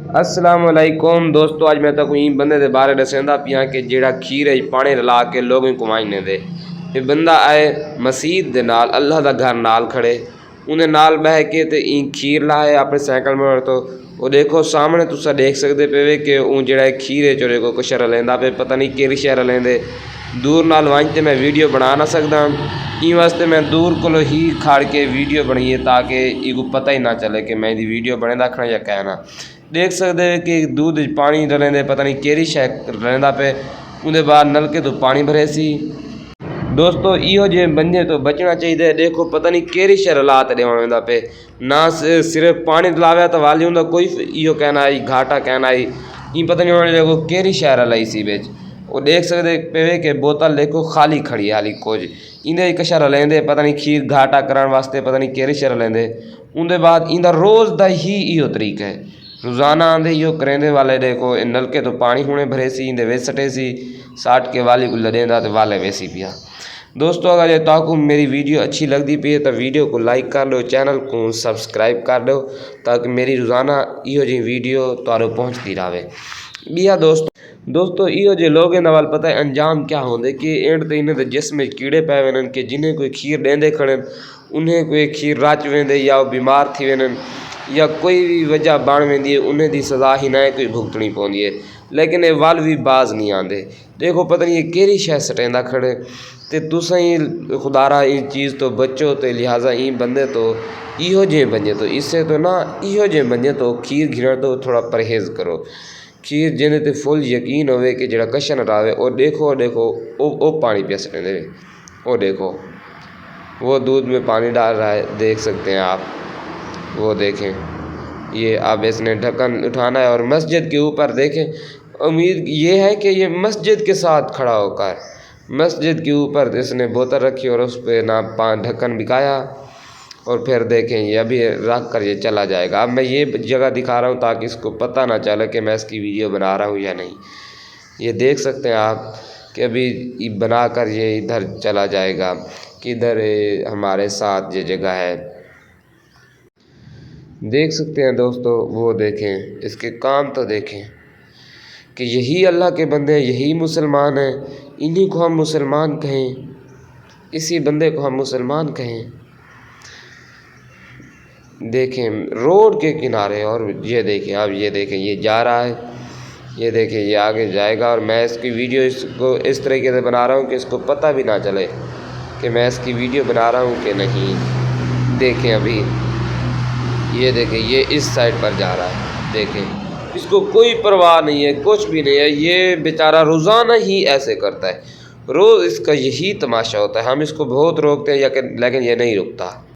अस्सलाम वालेकुम दोस्तों, अज मैं तक बंदे के बारे दसेंदा पिया कि जेड़ा खीर है पानी रला के लोगों को घुमाइने दे। ये बंदा आए मसीद दे नाल अल्लाह दा घर नाल खड़े उन्हें नाल बह के ते खीर लाए अपने साइकिल में। तो वो देखो सामने तुसा देख सकते पे कि जेड़ा खीर है चोरे को कुछ रलेंदा पे, पता नहीं केड़ी शहर रलेंदे। दूर नाल वांच ते मैं वीडियो बना ना सकदा, ई वास्ते मैं दूर को ही खड़ के वीडियो बनाइए ताकि इको पता ही ना चले कि मैं दी वीडियो बने रखना या कहना। देख सकते कि दूध पानी रलेंदे, पता नहीं केड़ी शह रलेंदा पे। उनके बाद नलके तो पानी भरे सी। दोस्तों इहो जे बंदे तो बचना चाहिए। देखो पता नहीं केड़ी शह रला देवा पे, ना सिर्फ पानी लावे तो वाली उनका कोई इहो कहना आई घाटा कहना आई, ई पता नहीं उन्होंने देखो केड़ी शह रलाई सी बिच। वो देख सकते पे कि बोतल देखो खाली खड़ी हाली कुछ इंदे कशा रलेंदे, पता नहीं खीर घाटा करने वास्ते पता नहीं केड़ी शह रलेंदे। उनके बाद इंदा रोज़ का ही इहो तरीका है, रोज़ाना आंदे इहो करेंदे वाले। देखो नलके तो पानी हुणे भरे सी इंदे वे सटे सी साठ के वाली को लदेंदा तो वाले वैसी पिया। दोस्तों अगर ये ताकू मेरी वीडियो अच्छी लगती पी है तो वीडियो को लाइक कर लो, चैनल को सब्सक्राइब कर दो ताकि मेरी रोज़ाना इहो जी वीडियो तुहानू पहुँचती रहे। बिया दोस्तों इहो जे लोगों नाल पता है अंजाम क्या होंदे कि एंड ते इन्हें जिस्म में कीड़े पै वञनि कि जिन्हें कोई खीर ॾेंदे खड़न उन्हें कोई खीर रच वेंदे या बीमार थी वञनि या कोई भी वजह बण वेंदी है, उन्हें दी सज़ा ही ना कोई भुगतनी पौंदी है। लेकिन ये वल भी बाज नहीं आते। देखो पता नहीं ये केड़ी शह सटेंदा खड़े ते तुसां ही खुदारा इन चीज़ तो बचो तो लिहाजा ई बंदे तो इहो जे बंजे तो इससे तो ना इहो जे बंजे तो खीर घिरण तो थोड़ा परहेज़ करो। खीर जिन्हें ते फुल यकीन होवे कि जड़ा कशन रावे। और देखो ओ पानी पिया सटेंदे, वो देखो वो दूध में पानी डाल रहा है, देख सकते हैं आप। वो देखें ये अब इसने ढक्कन उठाना है और मस्जिद के ऊपर देखें, उम्मीद ये है कि ये मस्जिद के साथ खड़ा होकर मस्जिद के ऊपर इसने बोतल रखी और उस पर ना ढक्कन बिकाया और फिर देखें ये अभी रख कर ये चला जाएगा। अब मैं ये जगह दिखा रहा हूँ ताकि इसको पता ना चले कि मैं इसकी वीडियो बना रहा हूँ या नहीं। ये देख सकते हैं आप कि अभी बना कर ये इधर चला जाएगा, किधर हमारे साथ ये जगह है, देख सकते हैं दोस्तों। वो देखें इसके काम तो देखें कि यही अल्लाह के बंदे हैं, यही मुसलमान हैं, इन्हीं को हम मुसलमान कहें, इसी बंदे को हम मुसलमान कहें। देखें रोड के किनारे और ये देखें, अब ये देखें ये जा रहा है, ये देखें ये आगे जाएगा। और मैं इसकी वीडियो इसको इस तरीके से बना रहा हूँ कि इसको पता भी ना चले कि मैं इसकी वीडियो बना रहा हूँ कि नहीं। देखें अभी ये देखें ये इस साइड पर जा रहा है, देखें इसको कोई परवाह नहीं है, कुछ भी नहीं है। ये बेचारा रोज़ाना ही ऐसे करता है, रोज़ इसका यही तमाशा होता है। हम इसको बहुत रोकते हैं लेकिन ये नहीं रुकता।